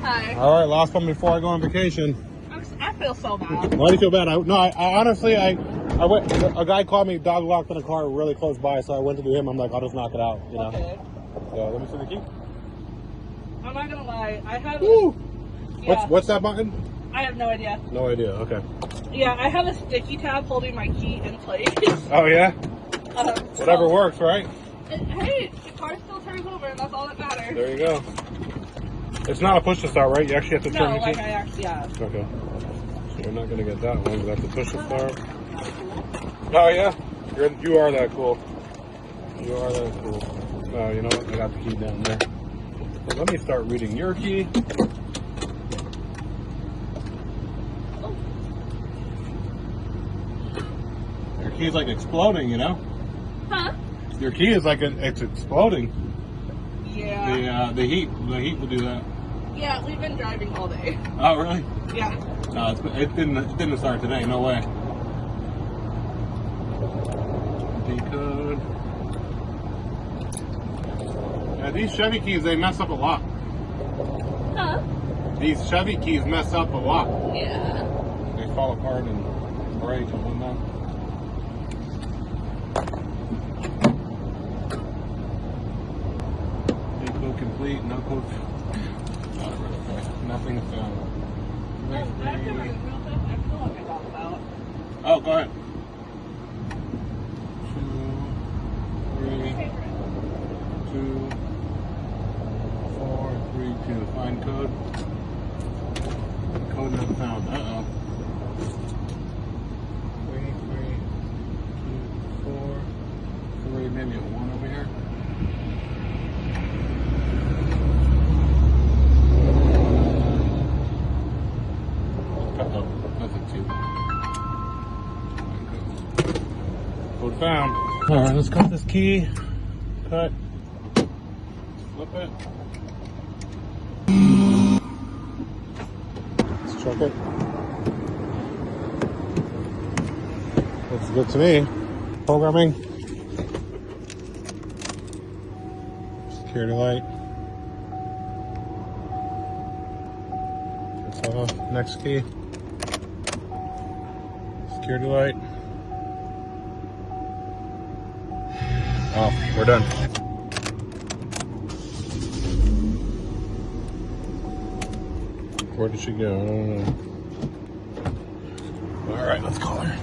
Hi. All right, last one before I go on vacation. I feel so bad. Why do you feel bad? I honestly, I went. A guy called me dog locked in a car really close by, so I went to do him. I'm like, I'll just knock it out, you know. Okay. So let me see the key. I'm not gonna lie. I have. Woo! Yeah, What's that button? I have no idea. No idea. Okay. Yeah, I have a sticky tab holding my key in place. Oh yeah. Whatever so, works, right? Hey, the car still turns over, and that's all that matters. There you go. It's not a push to start, right? You actually have to turn No, the like key. I actually have. Okay. So you're not gonna get that one. You have to push to start. Oh yeah. You are that cool. You are that cool. Oh, you know what? I got the key down there. So let me start reading your key. Your key is like exploding, you know? Huh? Your key is like it's exploding. Yeah. The heat will do that. Yeah, we've been driving all day. Oh really? Yeah. No, it didn't start today. No way. Decode. Yeah, these Chevy keys, they mess up a lot. Huh? These Chevy keys mess up a lot. Yeah. They fall apart and break and whatnot. Decode complete. No code. Nothing found. I have to run real quick. I feel like I got out. Oh, go ahead. 2, 3, 2, 4, 3, 2. Find code. Code not found. Uh-oh. 3, 2, 4, 3. Maybe a 1 over here. Uh-oh. That's a 2. Code found. All right, let's cut this key. Cut. Flip it. Let's check it. Looks good to me. Programming. Security light. That's off. Next key. Security light. Off. We're done. Where did she go? I don't know. All right, let's call her.